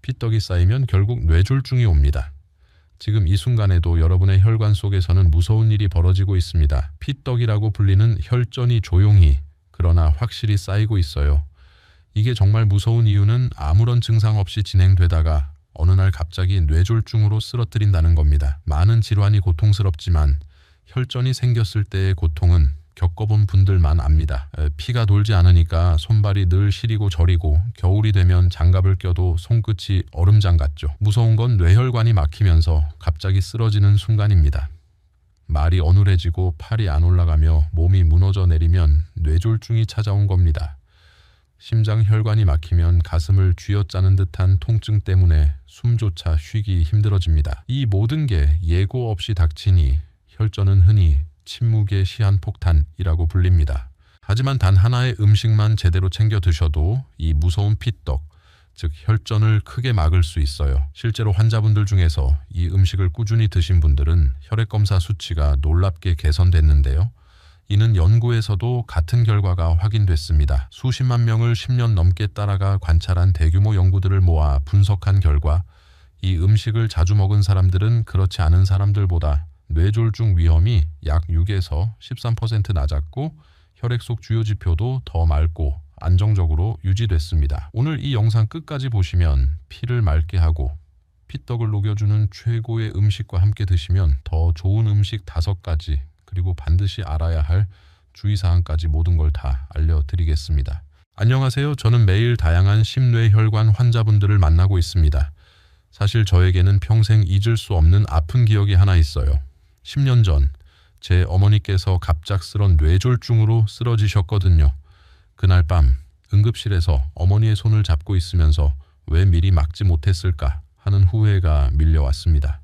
피떡이 쌓이면 결국 뇌졸중이 옵니다. 지금 이 순간에도 여러분의 혈관 속에서는 무서운 일이 벌어지고 있습니다. 피떡이라고 불리는 혈전이 조용히 그러나 확실히 쌓이고 있어요. 이게 정말 무서운 이유는 아무런 증상 없이 진행되다가 어느 날 갑자기 뇌졸중으로 쓰러뜨린다는 겁니다. 많은 질환이 고통스럽지만 혈전이 생겼을 때의 고통은 겪어본 분들만 압니다. 피가 돌지 않으니까 손발이 늘 시리고 저리고 겨울이 되면 장갑을 껴도 손끝이 얼음장 같죠. 무서운 건 뇌혈관이 막히면서 갑자기 쓰러지는 순간입니다. 말이 어눌해지고 팔이 안 올라가며 몸이 무너져 내리면 뇌졸중이 찾아온 겁니다. 심장 혈관이 막히면 가슴을 쥐어짜는 듯한 통증 때문에 숨조차 쉬기 힘들어집니다. 이 모든 게 예고 없이 닥치니 혈전은 흔히 침묵의 시한폭탄이라고 불립니다. 하지만 단 하나의 음식만 제대로 챙겨 드셔도 이 무서운 피떡, 즉 혈전을 크게 막을 수 있어요. 실제로 환자분들 중에서 이 음식을 꾸준히 드신 분들은 혈액검사 수치가 놀랍게 개선됐는데요. 이는 연구에서도 같은 결과가 확인됐습니다. 수십만 명을 10년 넘게 따라가 관찰한 대규모 연구들을 모아 분석한 결과 이 음식을 자주 먹은 사람들은 그렇지 않은 사람들보다 뇌졸중 위험이 약 6에서 13% 낮았고 혈액 속 주요 지표도 더 맑고 안정적으로 유지됐습니다. 오늘 이 영상 끝까지 보시면 피를 맑게 하고 피떡을 녹여주는 최고의 음식과 함께 드시면 더 좋은 음식 5가지 그리고 반드시 알아야 할 주의사항까지 모든 걸 다 알려드리겠습니다. 안녕하세요. 저는 매일 다양한 심뇌혈관 환자분들을 만나고 있습니다. 사실 저에게는 평생 잊을 수 없는 아픈 기억이 하나 있어요. 10년 전 제 어머니께서 갑작스런 뇌졸중으로 쓰러지셨거든요. 그날 밤 응급실에서 어머니의 손을 잡고 있으면서 왜 미리 막지 못했을까 하는 후회가 밀려왔습니다.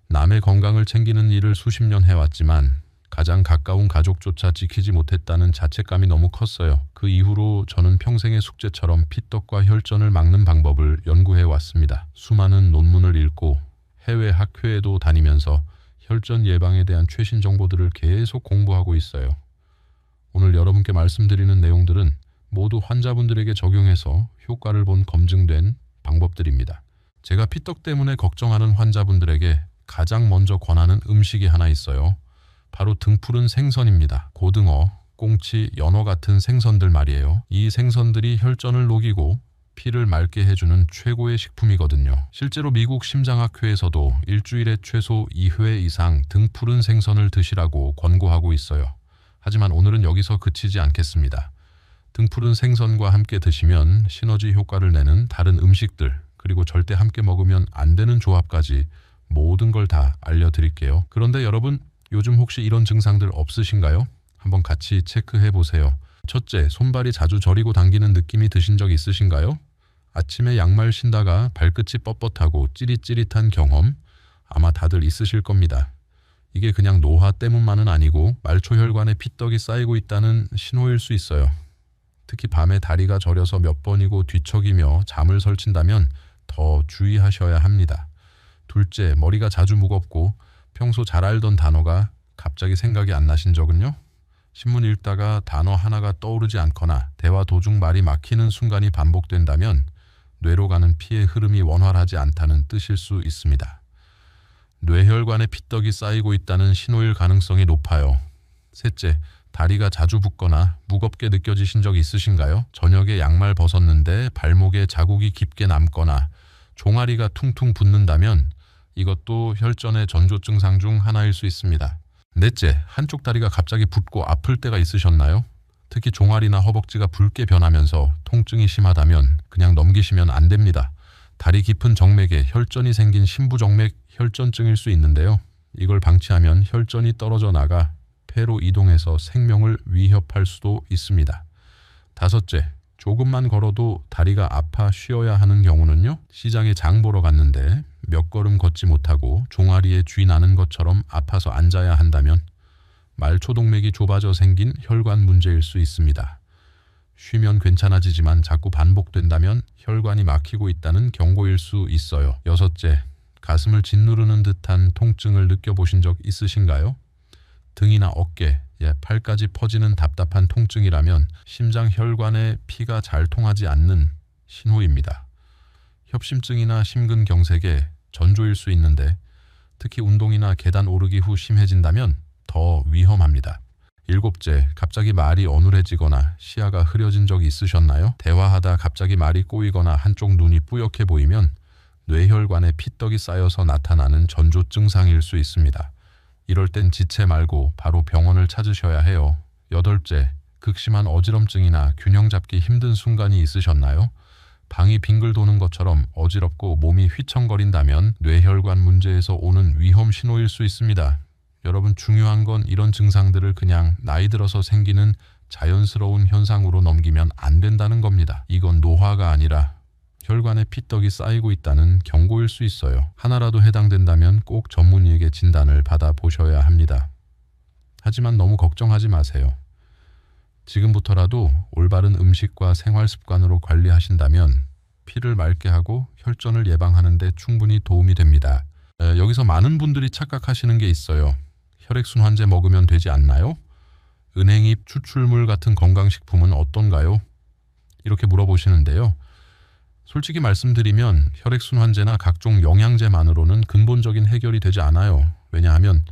남의 건강을 챙기는 일을 수십 년 해왔지만 가장 가까운 가족조차 지키지 못했다는 자책감이 너무 컸어요. 그 이후로 저는 평생의 숙제처럼 피떡과 혈전을 막는 방법을 연구해왔습니다. 수많은 논문을 읽고 해외 학회에도 다니면서 혈전 예방에 대한 최신 정보들을 계속 공부하고 있어요. 오늘 여러분께 말씀드리는 내용들은 모두 환자분들에게 적용해서 효과를 본 검증된 방법들입니다. 제가 피떡 때문에 걱정하는 환자분들에게 가장 먼저 권하는 음식이 하나 있어요. 바로 등푸른 생선입니다. 고등어, 꽁치, 연어 같은 생선들 말이에요. 이 생선들이 혈전을 녹이고 피를 맑게 해주는 최고의 식품이거든요. 실제로 미국 심장학회에서도 일주일에 최소 2회 이상 등푸른 생선을 드시라고 권고하고 있어요. 하지만 오늘은 여기서 그치지 않겠습니다. 등푸른 생선과 함께 드시면 시너지 효과를 내는 다른 음식들, 그리고 절대 함께 먹으면 안 되는 조합까지 모든 걸 다 알려드릴게요. 그런데 여러분, 요즘 혹시 이런 증상들 없으신가요? 한번 같이 체크해 보세요. 첫째, 손발이 자주 저리고 당기는 느낌이 드신 적 있으신가요? 아침에 양말 신다가 발끝이 뻣뻣하고 찌릿찌릿한 경험 아마 다들 있으실 겁니다. 이게 그냥 노화 때문만은 아니고 말초혈관에 피떡이 쌓이고 있다는 신호일 수 있어요. 특히 밤에 다리가 저려서 몇 번이고 뒤척이며 잠을 설친다면 더 주의하셔야 합니다. 둘째, 머리가 자주 무겁고 평소 잘 알던 단어가 갑자기 생각이 안 나신 적은요? 신문 읽다가 단어 하나가 떠오르지 않거나 대화 도중 말이 막히는 순간이 반복된다면 뇌로 가는 피의 흐름이 원활하지 않다는 뜻일 수 있습니다. 뇌혈관에 피떡이 쌓이고 있다는 신호일 가능성이 높아요. 셋째, 다리가 자주 붓거나 무겁게 느껴지신 적 있으신가요? 저녁에 양말 벗었는데 발목에 자국이 깊게 남거나 종아리가 퉁퉁 붓는다면 이것도 혈전의 전조 증상 중 하나일 수 있습니다. 넷째, 한쪽 다리가 갑자기 붓고 아플 때가 있으셨나요? 특히 종아리나 허벅지가 붉게 변하면서 통증이 심하다면 그냥 넘기시면 안 됩니다. 다리 깊은 정맥에 혈전이 생긴 심부정맥 혈전증일 수 있는데요. 이걸 방치하면 혈전이 떨어져 나가 폐로 이동해서 생명을 위협할 수도 있습니다. 다섯째, 조금만 걸어도 다리가 아파 쉬어야 하는 경우는요. 시장에 장 보러 갔는데 몇 걸음 걷지 못하고 종아리에 쥐 나는 것처럼 아파서 앉아야 한다면 말초동맥이 좁아져 생긴 혈관 문제일 수 있습니다. 쉬면 괜찮아지지만 자꾸 반복된다면 혈관이 막히고 있다는 경고일 수 있어요. 여섯째, 가슴을 짓누르는 듯한 통증을 느껴보신 적 있으신가요? 등이나 어깨, 팔까지 퍼지는 답답한 통증이라면 심장 혈관에 피가 잘 통하지 않는 신호입니다. 협심증이나 심근경색에 전조일 수 있는데 특히 운동이나 계단 오르기 후 심해진다면 더 위험합니다. 7째, 갑자기 말이 어눌해지거나 시야가 흐려진 적이 있으셨나요? 대화하다 갑자기 말이 꼬이거나 한쪽 눈이 뿌옇게 보이면 뇌혈관에 피떡이 쌓여서 나타나는 전조 증상일 수 있습니다. 이럴 땐 지체 말고 바로 병원을 찾으셔야 해요. 8째, 극심한 어지럼증이나 균형 잡기 힘든 순간이 있으셨나요? 방이 빙글 도는 것처럼 어지럽고 몸이 휘청거린다면 뇌혈관 문제에서 오는 위험 신호일 수 있습니다. 여러분, 중요한 건 이런 증상들을 그냥 나이 들어서 생기는 자연스러운 현상으로 넘기면 안 된다는 겁니다. 이건 노화가 아니라 혈관에 피떡이 쌓이고 있다는 경고일 수 있어요. 하나라도 해당된다면 꼭 전문의에게 진단을 받아보셔야 합니다. 하지만 너무 걱정하지 마세요. 지금부터라도 올바른 음식과 생활 습관으로 관리하신다면 피를 맑게 하고 혈전을 예방하는 데 충분히 도움이 됩니다. 여기서 많은 분들이 착각하시는 게 있어요. 혈액순환제 먹으면 되지 않나요? 은행잎 추출물 같은 건강식품은 어떤가요? 이렇게 물어보시는데요. 솔직히 말씀드리면 혈액순환제나 각종 영양제만으로는 근본적인 해결이 되지 않아요. 왜냐하면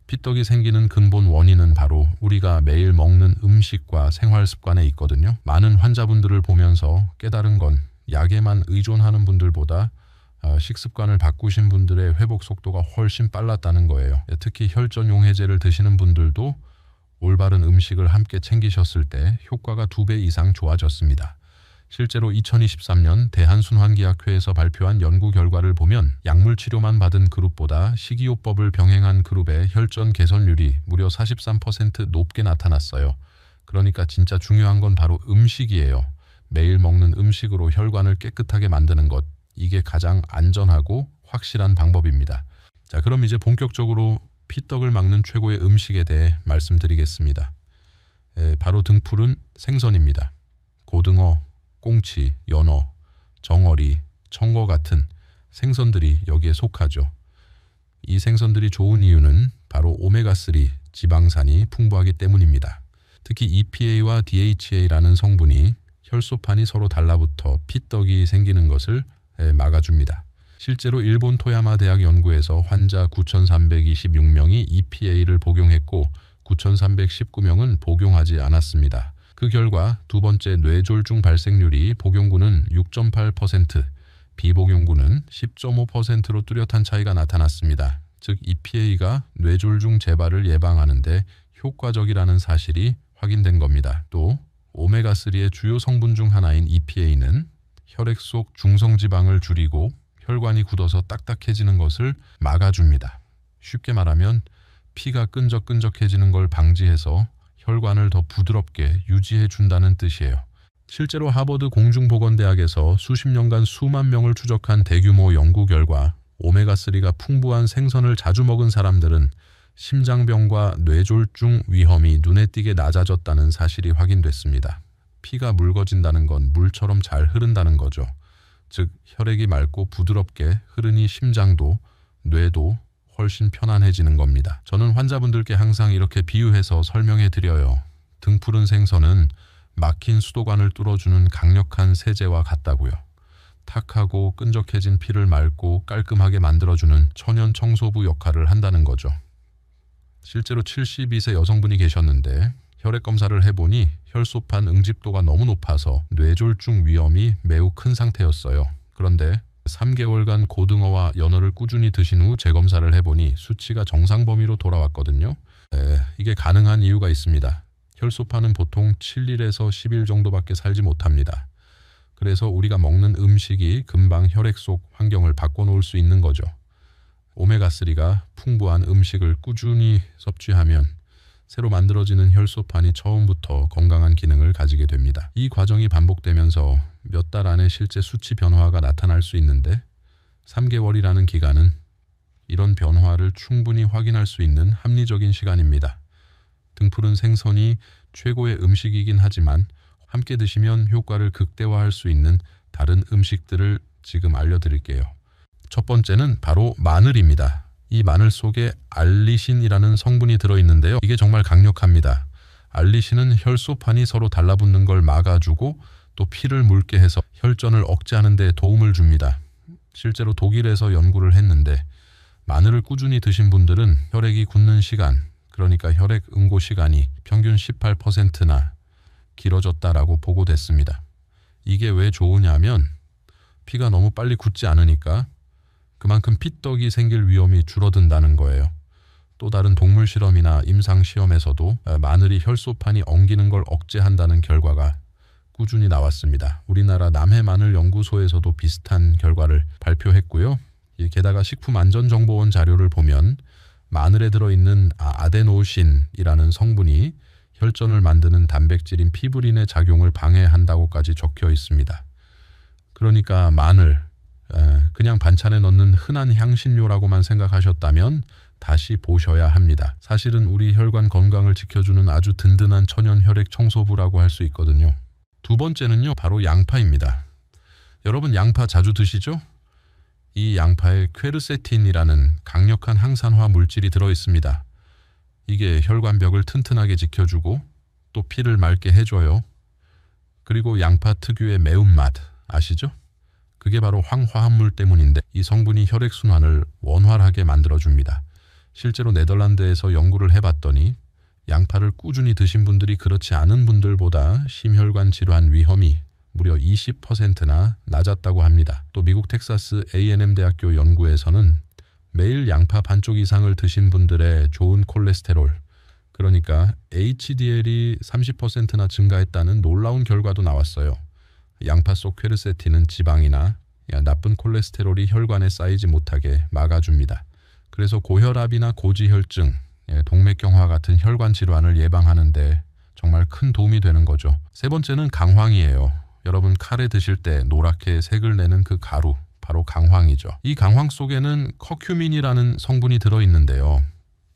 피떡이 생기는 근본 원인은 바로 우리가 매일 먹는 음식과 생활 습관에 있거든요. 많은 환자분들을 보면서 깨달은 건 약에만 의존하는 분들보다 식습관을 바꾸신 분들의 회복 속도가 훨씬 빨랐다는 거예요. 특히 혈전 용해제를 드시는 분들도 올바른 음식을 함께 챙기셨을 때 효과가 2배 이상 좋아졌습니다. 실제로 2023년 대한순환기학회에서 발표한 연구 결과를 보면 약물 치료만 받은 그룹보다 식이요법을 병행한 그룹의 혈전 개선율이 무려 43% 높게 나타났어요. 그러니까 진짜 중요한 건 바로 음식이에요. 매일 먹는 음식으로 혈관을 깨끗하게 만드는 것, 이게 가장 안전하고 확실한 방법입니다. 자, 그럼 이제 본격적으로 피떡을 막는 최고의 음식에 대해 말씀드리겠습니다. 바로 등푸른 생선입니다. 고등어, 꽁치, 연어, 정어리, 청어 같은 생선들이 여기에 속하죠. 이 생선들이 좋은 이유는 바로 오메가3 지방산이 풍부하기 때문입니다. 특히 EPA와 DHA라는 성분이 혈소판이 서로 달라붙어 피떡이 생기는 것을 막아줍니다. 실제로 일본 토야마 대학 연구에서 환자 9,326명이 EPA를 복용했고 9,319명은 복용하지 않았습니다. 그 결과 두 번째 뇌졸중 발생률이 복용군은 6.8%, 비복용군은 10.5%로 뚜렷한 차이가 나타났습니다. 즉 EPA가 뇌졸중 재발을 예방하는 데 효과적이라는 사실이 확인된 겁니다. 또 오메가3의 주요 성분 중 하나인 EPA는 혈액 속 중성지방을 줄이고 혈관이 굳어서 딱딱해지는 것을 막아줍니다. 쉽게 말하면 피가 끈적끈적해지는 걸 방지해서 혈관을 더 부드럽게 유지해 준다는 뜻이에요. 실제로 하버드 공중보건대학에서 수십 년간 수만 명을 추적한 대규모 연구 결과 오메가3가 풍부한 생선을 자주 먹은 사람들은 심장병과 뇌졸중 위험이 눈에 띄게 낮아졌다는 사실이 확인됐습니다. 피가 묽어진다는 건 물처럼 잘 흐른다는 거죠. 즉 혈액이 맑고 부드럽게 흐르니 심장도 뇌도 훨씬 편안해지는 겁니다. 저는 환자분들께 항상 이렇게 비유해서 설명해 드려요. 등푸른 생선은 막힌 수도관을 뚫어주는 강력한 세제와 같다고요. 탁하고 끈적해진 피를 맑고 깔끔하게 만들어주는 천연 청소부 역할을 한다는 거죠. 실제로 72세 여성분이 계셨는데 혈액 검사를 해보니 혈소판 응집도가 너무 높아서 뇌졸중 위험이 매우 큰 상태였어요. 그런데 3개월간 고등어와 연어를 꾸준히 드신 후 재검사를 해보니 수치가 정상 범위로 돌아왔거든요. 이게 가능한 이유가 있습니다. 혈소판은 보통 7일에서 10일 정도밖에 살지 못합니다. 그래서 우리가 먹는 음식이 금방 혈액 속 환경을 바꿔놓을 수 있는 거죠. 오메가3가 풍부한 음식을 꾸준히 섭취하면 새로 만들어지는 혈소판이 처음부터 건강한 기능을 가지게 됩니다. 이 과정이 반복되면서 몇 달 안에 실제 수치 변화가 나타날 수 있는데 3개월이라는 기간은 이런 변화를 충분히 확인할 수 있는 합리적인 시간입니다. 등푸른 생선이 최고의 음식이긴 하지만 함께 드시면 효과를 극대화할 수 있는 다른 음식들을 지금 알려드릴게요. 첫 번째는 바로 마늘입니다. 이 마늘 속에 알리신이라는 성분이 들어있는데요. 이게 정말 강력합니다. 알리신은 혈소판이 서로 달라붙는 걸 막아주고 또 피를 묽게 해서 혈전을 억제하는 데 도움을 줍니다. 실제로 독일에서 연구를 했는데 마늘을 꾸준히 드신 분들은 혈액이 굳는 시간, 그러니까 혈액 응고 시간이 평균 18%나 길어졌다라고 보고됐습니다. 이게 왜 좋으냐면 피가 너무 빨리 굳지 않으니까 그만큼 피떡이 생길 위험이 줄어든다는 거예요. 또 다른 동물 실험이나 임상 시험에서도 마늘이 혈소판이 엉기는 걸 억제한다는 결과가 꾸준히 나왔습니다. 우리나라 남해마늘연구소에서도 비슷한 결과를 발표했고요. 게다가 식품안전정보원 자료를 보면 마늘에 들어있는 아데노신이라는 성분이 혈전을 만드는 단백질인 피브린의 작용을 방해한다고까지 적혀 있습니다. 그러니까 마늘, 그냥 반찬에 넣는 흔한 향신료라고만 생각하셨다면 다시 보셔야 합니다. 사실은 우리 혈관 건강을 지켜주는 아주 든든한 천연 혈액 청소부라고 할 수 있거든요. 두 번째는요, 바로 양파입니다. 여러분 양파 자주 드시죠? 이 양파에 퀘르세틴이라는 강력한 항산화 물질이 들어있습니다. 이게 혈관벽을 튼튼하게 지켜주고 또 피를 맑게 해줘요. 그리고 양파 특유의 매운맛 아시죠? 그게 바로 황화합물 때문인데 이 성분이 혈액순환을 원활하게 만들어줍니다. 실제로 네덜란드에서 연구를 해봤더니 양파를 꾸준히 드신 분들이 그렇지 않은 분들보다 심혈관 질환 위험이 무려 20%나 낮았다고 합니다. 또 미국 텍사스 A&M 대학교 연구에서는 매일 양파 반쪽 이상을 드신 분들의 좋은 콜레스테롤, 그러니까 HDL이 30%나 증가했다는 놀라운 결과도 나왔어요. 양파 속 퀘르세틴은 지방이나 나쁜 콜레스테롤이 혈관에 쌓이지 못하게 막아줍니다. 그래서 고혈압이나 고지혈증, 동맥경화 같은 혈관 질환을 예방하는 데 정말 큰 도움이 되는 거죠. 세 번째는 강황이에요. 여러분 카레 드실 때 노랗게 색을 내는 그 가루, 바로 강황이죠. 이 강황 속에는 커큐민이라는 성분이 들어있는데요.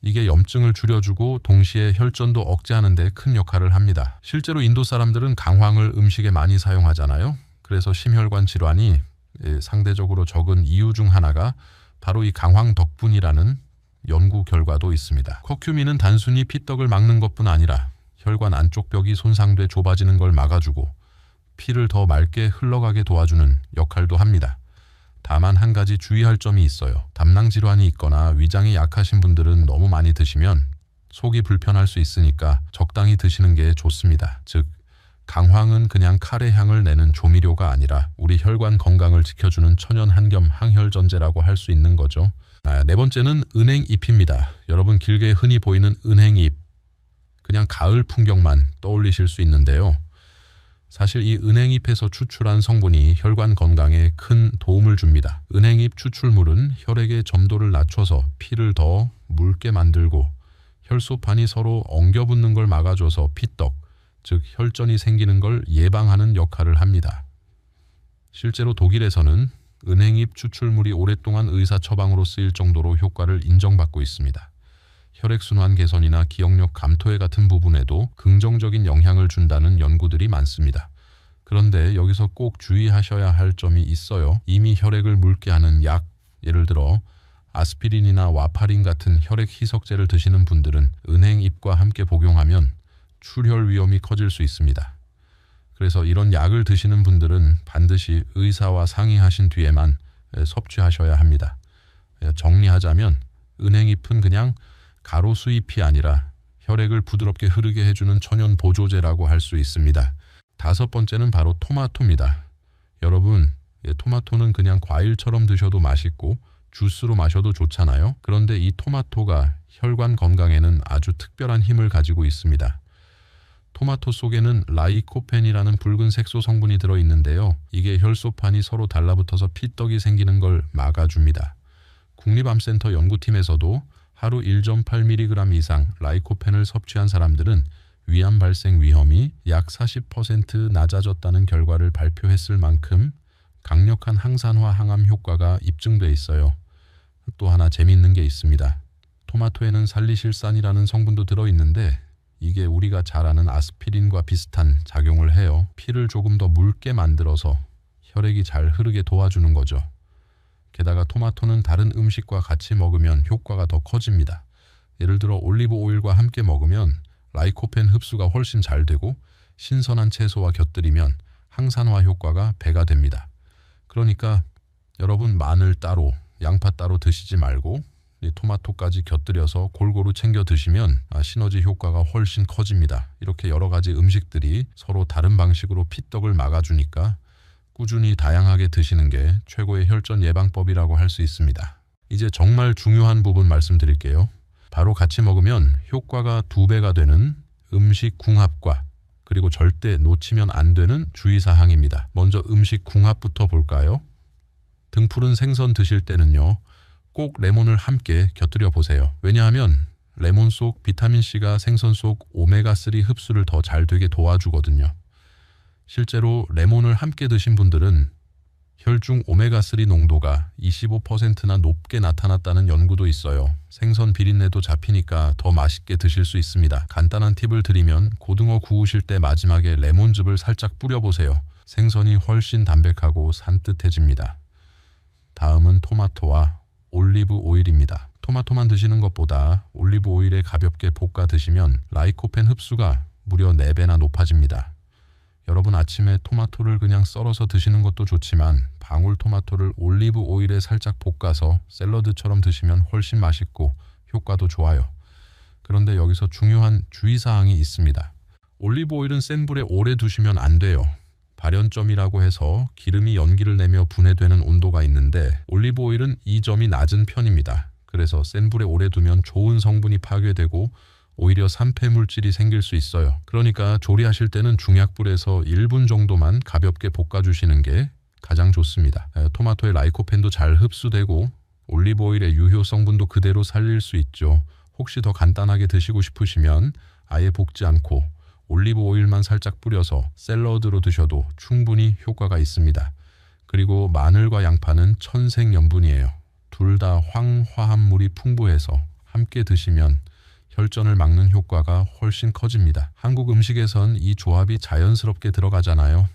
이게 염증을 줄여주고 동시에 혈전도 억제하는 데 큰 역할을 합니다. 실제로 인도 사람들은 강황을 음식에 많이 사용하잖아요. 그래서 심혈관 질환이 상대적으로 적은 이유 중 하나가 바로 이 강황 덕분이라는 연구 결과도 있습니다. 커큐민은 단순히 피떡을 막는 것뿐 아니라 혈관 안쪽 벽이 손상돼 좁아지는 걸 막아주고 피를 더 맑게 흘러가게 도와주는 역할도 합니다. 다만 한 가지 주의할 점이 있어요. 담낭 질환이 있거나 위장이 약하신 분들은 너무 많이 드시면 속이 불편할 수 있으니까 적당히 드시는 게 좋습니다. 즉 강황은 그냥 카레 향을 내는 조미료가 아니라 우리 혈관 건강을 지켜주는 천연 한겸 항혈전제라고 할 수 있는 거죠. 네 번째는 은행잎입니다. 여러분 길게 흔히 보이는 은행잎, 그냥 가을 풍경만 떠올리실 수 있는데요. 사실 이 은행잎에서 추출한 성분이 혈관 건강에 큰 도움을 줍니다. 은행잎 추출물은 혈액의 점도를 낮춰서 피를 더 묽게 만들고 혈소판이 서로 엉겨붙는 걸 막아줘서 피떡, 즉 혈전이 생기는 걸 예방하는 역할을 합니다. 실제로 독일에서는 은행잎 추출물이 오랫동안 의사 처방으로 쓰일 정도로 효과를 인정받고 있습니다. 혈액순환 개선이나 기억력 감퇴 같은 부분에도 긍정적인 영향을 준다는 연구들이 많습니다. 그런데 여기서 꼭 주의하셔야 할 점이 있어요. 이미 혈액을 묽게 하는 약, 예를 들어 아스피린이나 와파린 같은 혈액 희석제를 드시는 분들은 은행잎과 함께 복용하면 출혈 위험이 커질 수 있습니다. 그래서 이런 약을 드시는 분들은 반드시 의사와 상의하신 뒤에만 섭취하셔야 합니다. 정리하자면 은행잎은 그냥 가로수잎이 아니라 혈액을 부드럽게 흐르게 해주는 천연 보조제라고 할 수 있습니다. 다섯 번째는 바로 토마토입니다. 여러분, 토마토는 그냥 과일처럼 드셔도 맛있고 주스로 마셔도 좋잖아요. 그런데 이 토마토가 혈관 건강에는 아주 특별한 힘을 가지고 있습니다. 토마토 속에는 라이코펜이라는 붉은 색소 성분이 들어있는데요. 이게 혈소판이 서로 달라붙어서 피떡이 생기는 걸 막아줍니다. 국립암센터 연구팀에서도 하루 1.8mg 이상 라이코펜을 섭취한 사람들은 위암 발생 위험이 약 40% 낮아졌다는 결과를 발표했을 만큼 강력한 항산화 항암 효과가 입증돼 있어요. 또 하나 재미있는 게 있습니다. 토마토에는 살리실산이라는 성분도 들어있는데 이게 우리가 잘 아는 아스피린과 비슷한 작용을 해요. 피를 조금 더 묽게 만들어서 혈액이 잘 흐르게 도와주는 거죠. 게다가 토마토는 다른 음식과 같이 먹으면 효과가 더 커집니다. 예를 들어 올리브 오일과 함께 먹으면 라이코펜 흡수가 훨씬 잘 되고 신선한 채소와 곁들이면 항산화 효과가 배가 됩니다. 그러니까 여러분 마늘 따로, 양파 따로 드시지 말고 이 토마토까지 곁들여서 골고루 챙겨 드시면 시너지 효과가 훨씬 커집니다. 이렇게 여러 가지 음식들이 서로 다른 방식으로 피떡을 막아주니까 꾸준히 다양하게 드시는 게 최고의 혈전 예방법이라고 할 수 있습니다. 이제 정말 중요한 부분 말씀드릴게요. 바로 같이 먹으면 효과가 2배가 되는 음식 궁합과 그리고 절대 놓치면 안 되는 주의사항입니다. 먼저 음식 궁합부터 볼까요? 등푸른 생선 드실 때는요, 꼭 레몬을 함께 곁들여 보세요. 왜냐하면 레몬 속 비타민C가 생선 속 오메가3 흡수를 더 잘 되게 도와주거든요. 실제로 레몬을 함께 드신 분들은 혈중 오메가3 농도가 25%나 높게 나타났다는 연구도 있어요. 생선 비린내도 잡히니까 더 맛있게 드실 수 있습니다. 간단한 팁을 드리면 고등어 구우실 때 마지막에 레몬즙을 살짝 뿌려보세요. 생선이 훨씬 담백하고 산뜻해집니다. 다음은 토마토와 올리브 오일입니다. 토마토만 드시는 것보다 올리브 오일에 가볍게 볶아 드시면 라이코펜 흡수가 무려 4배나 높아집니다. 여러분 아침에 토마토를 그냥 썰어서 드시는 것도 좋지만 방울토마토를 올리브 오일에 살짝 볶아서 샐러드처럼 드시면 훨씬 맛있고 효과도 좋아요. 그런데 여기서 중요한 주의사항이 있습니다. 올리브 오일은 센 불에 오래 두시면 안 돼요. 발연점이라고 해서 기름이 연기를 내며 분해되는 온도가 있는데 올리브 오일은 이 점이 낮은 편입니다. 그래서 센 불에 오래 두면 좋은 성분이 파괴되고 오히려 산패 물질이 생길 수 있어요. 그러니까 조리하실 때는 중약불에서 1분 정도만 가볍게 볶아주시는 게 가장 좋습니다. 토마토의 라이코펜도 잘 흡수되고 올리브 오일의 유효 성분도 그대로 살릴 수 있죠. 혹시 더 간단하게 드시고 싶으시면 아예 볶지 않고 올리브 오일만 살짝 뿌려서 샐러드로 드셔도 충분히 효과가 있습니다. 그리고 마늘과 양파는 천생연분이에요. 둘 다 황화합물이 풍부해서 함께 드시면 혈전을 막는 효과가 훨씬 커집니다. 한국 음식에선 이 조합이 자연스럽게 들어가잖아요.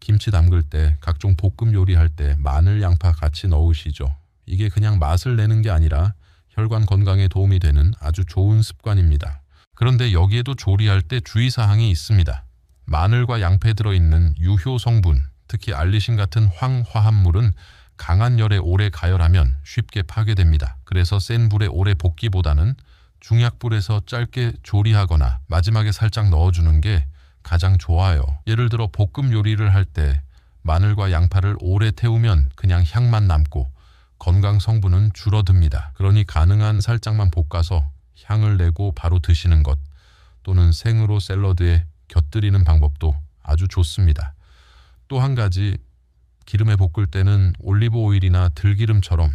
김치 담글 때, 각종 볶음 요리할 때 마늘, 양파 같이 넣으시죠. 이게 그냥 맛을 내는 게 아니라 혈관 건강에 도움이 되는 아주 좋은 습관입니다. 그런데 여기에도 조리할 때 주의사항이 있습니다. 마늘과 양파에 들어있는 유효 성분, 특히 알리신 같은 황화합물은 강한 열에 오래 가열하면 쉽게 파괴됩니다. 그래서 센 불에 오래 볶기보다는 중약불에서 짧게 조리하거나 마지막에 살짝 넣어주는 게 가장 좋아요. 예를 들어 볶음 요리를 할 때 마늘과 양파를 오래 태우면 그냥 향만 남고 건강 성분은 줄어듭니다. 그러니 가능한 살짝만 볶아서 향을 내고 바로 드시는 것 또는 생으로 샐러드에 곁들이는 방법도 아주 좋습니다. 또 한 가지, 기름에 볶을 때는 올리브 오일이나 들기름처럼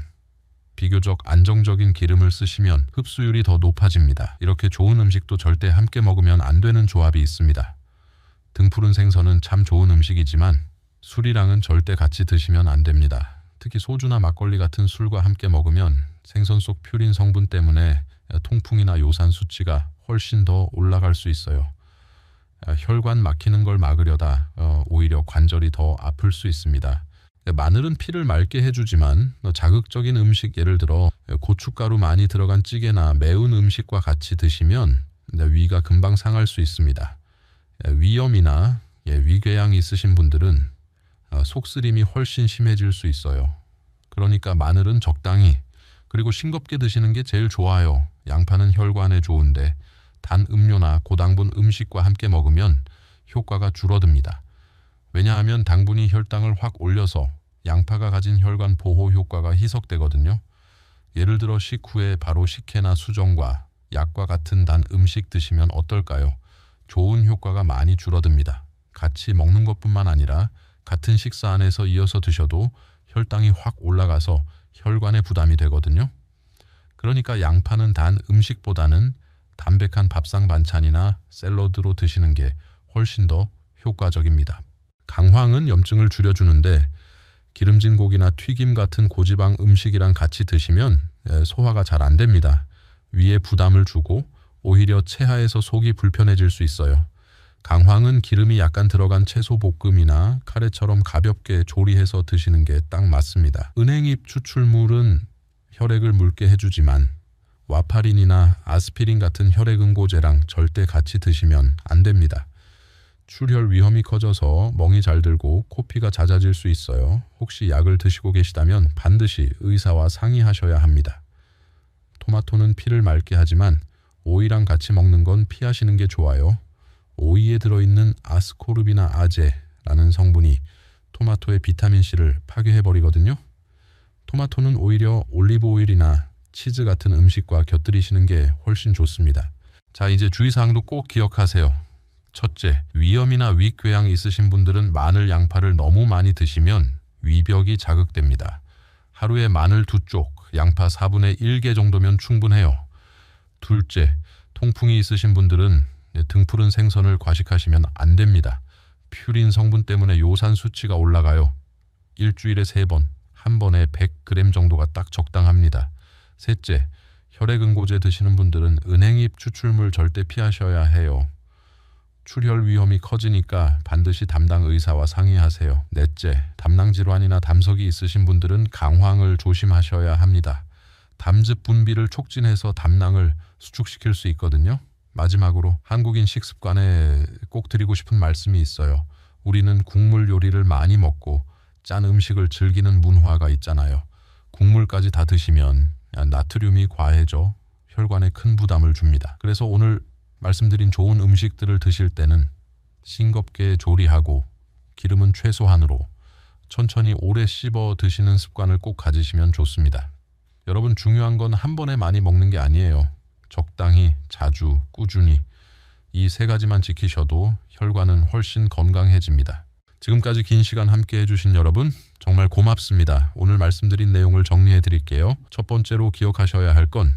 비교적 안정적인 기름을 쓰시면 흡수율이 더 높아집니다. 이렇게 좋은 음식도 절대 함께 먹으면 안 되는 조합이 있습니다. 등푸른 생선은 참 좋은 음식이지만 술이랑은 절대 같이 드시면 안 됩니다. 특히 소주나 막걸리 같은 술과 함께 먹으면 생선 속 퓨린 성분 때문에 통풍이나 요산 수치가 훨씬 더 올라갈 수 있어요. 혈관 막히는 걸 막으려다 오히려 관절이 더 아플 수 있습니다. 마늘은 피를 맑게 해주지만 자극적인 음식, 예를 들어 고춧가루 많이 들어간 찌개나 매운 음식과 같이 드시면 위가 금방 상할 수 있습니다. 위염이나 위궤양이 있으신 분들은 속쓰림이 훨씬 심해질 수 있어요. 그러니까 마늘은 적당히, 그리고 싱겁게 드시는 게 제일 좋아요. 양파는 혈관에 좋은데 단 음료나 고당분 음식과 함께 먹으면 효과가 줄어듭니다. 왜냐하면 당분이 혈당을 확 올려서 양파가 가진 혈관 보호 효과가 희석되거든요. 예를 들어 식후에 바로 식혜나 수정과 약과 같은 단 음식 드시면 어떨까요? 좋은 효과가 많이 줄어듭니다. 같이 먹는 것뿐만 아니라 같은 식사 안에서 이어서 드셔도 혈당이 확 올라가서 혈관에 부담이 되거든요. 그러니까 양파는 단 음식보다는 담백한 밥상 반찬이나 샐러드로 드시는 게 훨씬 더 효과적입니다. 강황은 염증을 줄여주는데 기름진 고기나 튀김 같은 고지방 음식이랑 같이 드시면 소화가 잘 안 됩니다. 위에 부담을 주고 오히려 체하에서 속이 불편해질 수 있어요. 강황은 기름이 약간 들어간 채소 볶음이나 카레처럼 가볍게 조리해서 드시는 게 딱 맞습니다. 은행잎 추출물은 혈액을 묽게 해주지만 와파린이나 아스피린 같은 혈액 응고제랑 절대 같이 드시면 안 됩니다. 출혈 위험이 커져서 멍이 잘 들고 코피가 잦아질 수 있어요. 혹시 약을 드시고 계시다면 반드시 의사와 상의하셔야 합니다. 토마토는 피를 맑게 하지만 오이랑 같이 먹는 건 피하시는 게 좋아요. 오이에 들어있는 아스코르비나 아제라는 성분이 토마토의 비타민C를 파괴해버리거든요. 토마토는 오히려 올리브 오일이나 치즈 같은 음식과 곁들이시는 게 훨씬 좋습니다. 자, 이제 주의사항도 꼭 기억하세요. 첫째, 위염이나 위궤양 있으신 분들은 마늘, 양파를 너무 많이 드시면 위벽이 자극됩니다. 하루에 마늘 2쪽, 양파 4분의 1개 정도면 충분해요. 둘째, 통풍이 있으신 분들은 등푸른 생선을 과식하시면 안 됩니다. 퓨린 성분 때문에 요산 수치가 올라가요. 일주일에 3번, 한 번에 100g 정도가 딱 적당합니다. 셋째, 혈액응고제 드시는 분들은 은행잎 추출물 절대 피하셔야 해요. 출혈 위험이 커지니까 반드시 담당 의사와 상의하세요. 넷째, 담낭질환이나 담석이 있으신 분들은 강황을 조심하셔야 합니다. 담즙 분비를 촉진해서 담낭을 수축시킬 수 있거든요. 마지막으로 한국인 식습관에 꼭 드리고 싶은 말씀이 있어요. 우리는 국물 요리를 많이 먹고 짠 음식을 즐기는 문화가 있잖아요. 국물까지 다 드시면 나트륨이 과해져 혈관에 큰 부담을 줍니다. 그래서 오늘 말씀드린 좋은 음식들을 드실 때는 싱겁게 조리하고 기름은 최소한으로 천천히 오래 씹어 드시는 습관을 꼭 가지시면 좋습니다. 여러분, 중요한 건 한 번에 많이 먹는 게 아니에요. 적당히, 자주, 꾸준히 이 3가지만 지키셔도 혈관은 훨씬 건강해집니다. 지금까지 긴 시간 함께 해주신 여러분 정말 고맙습니다. 오늘 말씀드린 내용을 정리해 드릴게요. 첫 번째로 기억하셔야 할 건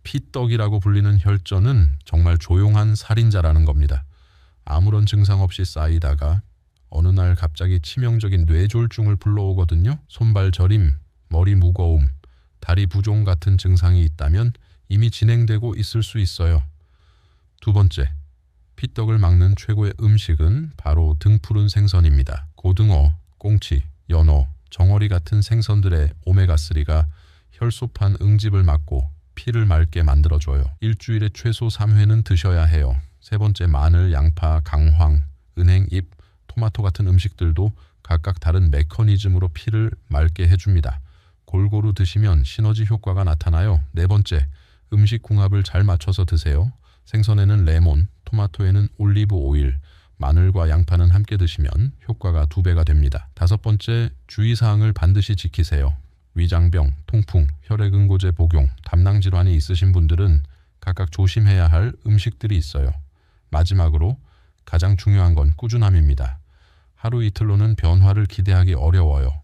피떡이라고 불리는 혈전은 정말 조용한 살인자라는 겁니다. 아무런 증상 없이 쌓이다가 어느 날 갑자기 치명적인 뇌졸중을 불러오거든요. 손발 저림, 머리 무거움, 다리 부종 같은 증상이 있다면 이미 진행되고 있을 수 있어요. 두 번째, 피떡을 막는 최고의 음식은 바로 등푸른 생선입니다. 고등어, 꽁치, 연어, 정어리 같은 생선들의 오메가3가 혈소판 응집을 막고 피를 맑게 만들어줘요. 일주일에 최소 3회는 드셔야 해요. 세 번째, 마늘, 양파, 강황, 은행잎, 토마토 같은 음식들도 각각 다른 메커니즘으로 피를 맑게 해줍니다. 골고루 드시면 시너지 효과가 나타나요. 네 번째, 음식 궁합을 잘 맞춰서 드세요. 생선에는 레몬, 토마토에는 올리브 오일, 마늘과 양파는 함께 드시면 효과가 2배가 됩니다. 다섯 번째, 주의사항을 반드시 지키세요. 위장병, 통풍, 혈액응고제 복용, 담낭질환이 있으신 분들은 각각 조심해야 할 음식들이 있어요. 마지막으로 가장 중요한 건 꾸준함입니다. 하루 이틀로는 변화를 기대하기 어려워요.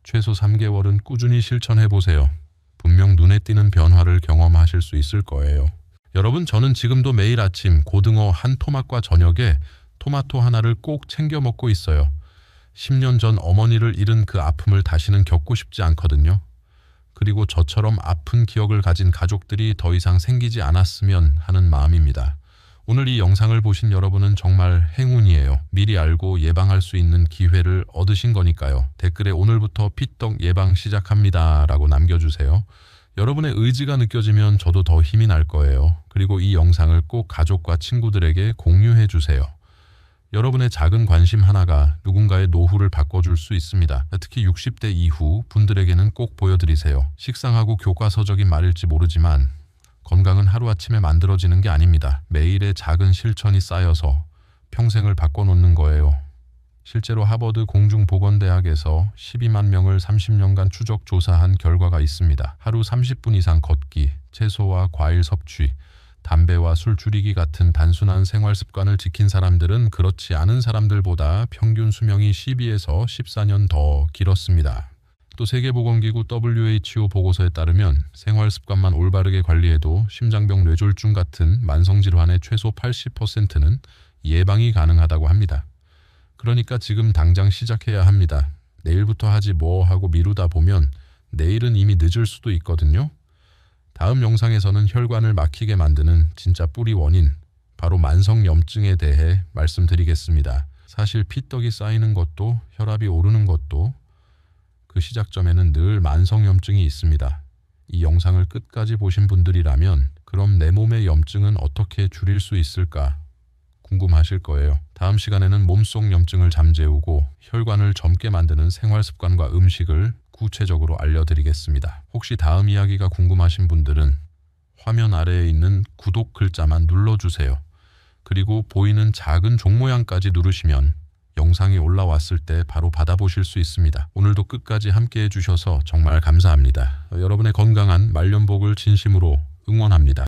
최소 3개월은 꾸준히 실천해보세요. 분명 눈에 띄는 변화를 경험하실 수 있을 거예요. 여러분, 저는 지금도 매일 아침 고등어 한 토막과 저녁에 토마토 하나를 꼭 챙겨 먹고 있어요. 10년 전 어머니를 잃은 그 아픔을 다시는 겪고 싶지 않거든요. 그리고 저처럼 아픈 기억을 가진 가족들이 더 이상 생기지 않았으면 하는 마음입니다. 오늘 이 영상을 보신 여러분은 정말 행운이에요. 미리 알고 예방할 수 있는 기회를 얻으신 거니까요. 댓글에 오늘부터 피떡 예방 시작합니다 라고 남겨주세요. 여러분의 의지가 느껴지면 저도 더 힘이 날 거예요. 그리고 이 영상을 꼭 가족과 친구들에게 공유해 주세요. 여러분의 작은 관심 하나가 누군가의 노후를 바꿔줄 수 있습니다. 특히 60대 이후 분들에게는 꼭 보여드리세요. 식상하고 교과서적인 말일지 모르지만 건강은 하루아침에 만들어지는 게 아닙니다. 매일의 작은 실천이 쌓여서 평생을 바꿔놓는 거예요. 실제로 하버드 공중보건대학에서 12만 명을 30년간 추적 조사한 결과가 있습니다. 하루 30분 이상 걷기, 채소와 과일 섭취, 담배와 술 줄이기 같은 단순한 생활 습관을 지킨 사람들은 그렇지 않은 사람들보다 평균 수명이 12에서 14년 더 길었습니다. 또 세계보건기구 WHO 보고서에 따르면 생활 습관만 올바르게 관리해도 심장병, 뇌졸중 같은 만성질환의 최소 80%는 예방이 가능하다고 합니다. 그러니까 지금 당장 시작해야 합니다. 내일부터 하지 뭐 하고 미루다 보면 내일은 이미 늦을 수도 있거든요. 다음 영상에서는 혈관을 막히게 만드는 진짜 뿌리 원인, 바로 만성염증에 대해 말씀드리겠습니다. 사실 피떡이 쌓이는 것도 혈압이 오르는 것도 그 시작점에는 늘 만성염증이 있습니다. 이 영상을 끝까지 보신 분들이라면 그럼 내 몸의 염증은 어떻게 줄일 수 있을까 궁금하실 거예요. 다음 시간에는 몸속 염증을 잠재우고 혈관을 젊게 만드는 생활 습관과 음식을 구체적으로 알려드리겠습니다. 혹시 다음 이야기가 궁금하신 분들은 화면 아래에 있는 구독 글자만 눌러주세요. 그리고 보이는 작은 종 모양까지 누르시면 영상이 올라왔을 때 바로 받아보실 수 있습니다. 오늘도 끝까지 함께 해주셔서 정말 감사합니다. 여러분의 건강한 말년복을 진심으로 응원합니다.